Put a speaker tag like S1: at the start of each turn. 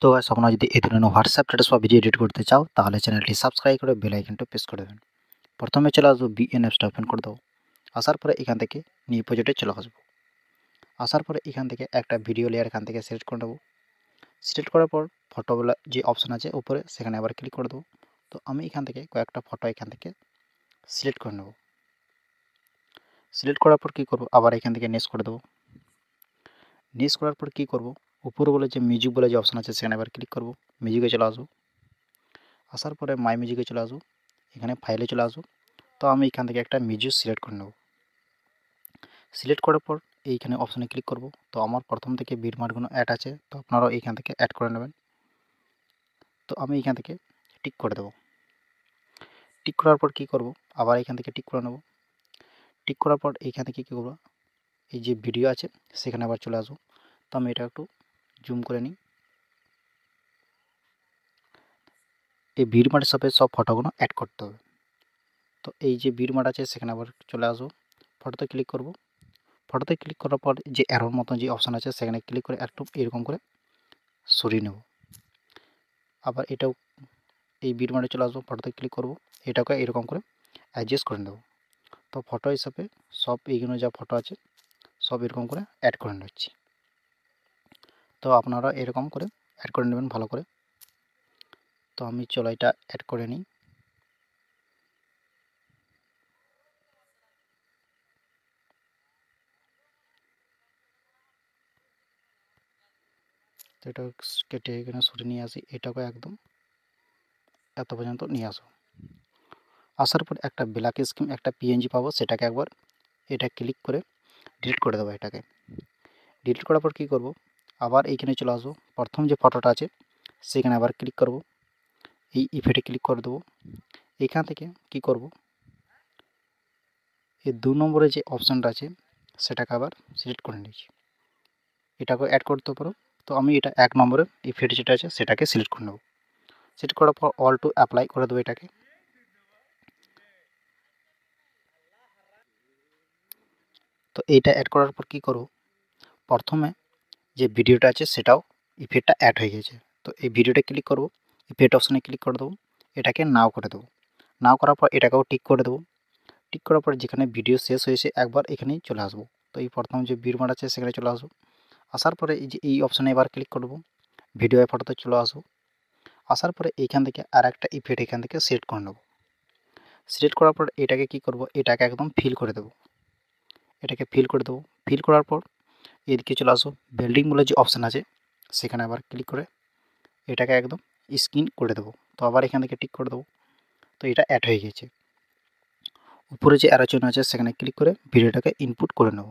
S1: তো গাইস আপনারা যদি এই ধরনের হোয়াটসঅ্যাপ স্ট্যাটাস বা ভিডিও এডিট করতে চাও তাহলে চ্যানেলটি সাবস্ক্রাইব করে বেল আইকনটা প্রেস করে দেবেন। প্রথমে চলে আসবো বিএন অ্যাপসটা ওপেন করে দেবো। আসার পরে এখান থেকে নিউ প্রজেক্টে চলে আসবো। আসার পরে এখান থেকে একটা ভিডিও লেয়ার এখান থেকে সিলেক্ট করে নেবো। সিলেক্ট করার পর ফটোগুলো যে অপশন আছে উপরে সেখানে আবার ক্লিক করে দেবো। তো আমি এখান থেকে কয়েকটা ফটো এখান থেকে সিলেক্ট করে নেব। সিলেক্ট করার পর কী করবো, আবার এখান থেকে নেক্সট করে দেবো। নেক্সট করার পর কী করবো, উপরে বলে যে মিউজিক বলে যে অপশন আছে সেখানে আবার ক্লিক করবো। মিউজিকে চলে আসবো। আসার পরে মাই মিউজিকে চলে আসবো। এখানে ফাইলে চলে আসবো। তো আমি এখান থেকে একটা মিউজিক সিলেক্ট করে নেব। সিলেক্ট করার পর এইখানে অপশানে ক্লিক করব। তো আমার প্রথম থেকে বিটমার্কগুলো অ্যাড আছে, তো আপনারাও এইখান থেকে অ্যাড করে নেবেন। তো আমি এইখান থেকে টিক করে দেব। টিক করার পর কী করব, আবার এখান থেকে টিক করে নেব। টিক করার পর এইখান থেকে কী করব, এই যে ভিডিও আছে সেখানে আবার চলে আসবো। তো আমি এটা একটু জুম করে নিই। এই বিটমার্কের সাথে সব ফটোগুলো অ্যাড করতে হবে। তো এই যে বিটমার্ক আছে সেখানে আবার চলে আসবো। ফটোতে ক্লিক করব। ফটোতে ক্লিক করার পর যে অ্যারোর মতো যে অপশান আছে সেখানে ক্লিক করে একটু এরকম করে সরিয়ে নেব। আবার এটাও এই বিটমার্কে চলে আসবো। ফটোতে ক্লিক করব। এটাকে এরকম করে অ্যাডজাস্ট করে নেব। তো ফটো হিসাবে সব এইগুলো যা ফটো আছে সব এরকম করে অ্যাড করে নিচ্ছি। তো আপনারা এরকম করে অ্যাড করে নেবেন ভালো করে। তো আমি চলো এটা অ্যাড করে নিই। তো এটা কেটে এখানে সরিয়ে নিয়ে আসি। এটাকে একদম এত পর্যন্ত নিয়ে আসবো। আসার পর একটা ব্ল্যাক স্ক্রিন একটা পিএনজি পাবো, সেটাকে একবার এটা ক্লিক করে ডিলিট করে দেবো। এটাকে ডিলিট করার পর কী করব, আবার এইখানে চলে আসবো। প্রথম যে ফটোটা আছে সেখানে আবার ক্লিক করব। এই ইফেক্টে ক্লিক করে দেবো। এখান থেকে কি করব, এই 2 নম্বরে যে অপশানটা আছে সেটাকে আবার সিলেক্ট করে নিচ্ছি। এটাকে অ্যাড করতে পারো। তো আমি এটা 1 নম্বরে ইফেক্ট যেটা আছে সেটাকে সিলেক্ট করে নেব। সিলেক্ট করার পর অল টু অ্যাপ্লাই করে দেবো এটাকে। তো এইটা অ্যাড করার পর কী করব, প্রথমে যে ভিডিওটা আছে সেটাও ইফেক্টটা অ্যাড হয়ে গেছে। তো এই ভিডিওটা ক্লিক করব, ইফেক্ট অপশানে ক্লিক করে দেবো। এটাকে নাও করে দেবো। নাও করার পর এটাকেও টিক করে দেবো। টিক করার পর যেখানে ভিডিও শেষ হয়েছে একবার এখানেই চলে আসবো। তো এই প্রথম যে বিটমার্ক আছে সেখানে চলে আসবো। আসার পরে এই যে এই অপশানে এবার ক্লিক করব। ভিডিও ফটোতে চলে আসবো। আসার পরে এইখান থেকে আর একটা ইফেক্ট এখান থেকে সিলেক্ট করে নেব। সিলেক্ট করার পর এটাকে কি করব, এটাকে একদম ফিল করে দেবো। এটাকে ফিল করে দেবো। ফিল করার পর এদিকে চলে আসবো। বিল্ডিং বলে যে অপশান আছে সেখানে আবার ক্লিক করে এটাকে একদম স্ক্রিন করে দেবো। তো আবার এখান থেকে টিক করে দেবো। তো এটা অ্যাড হয়ে গেছে। উপরে যে অ্যারো চিহ্ন আছে সেখানে ক্লিক করে ভিডিওটাকে ইনপুট করে নেব।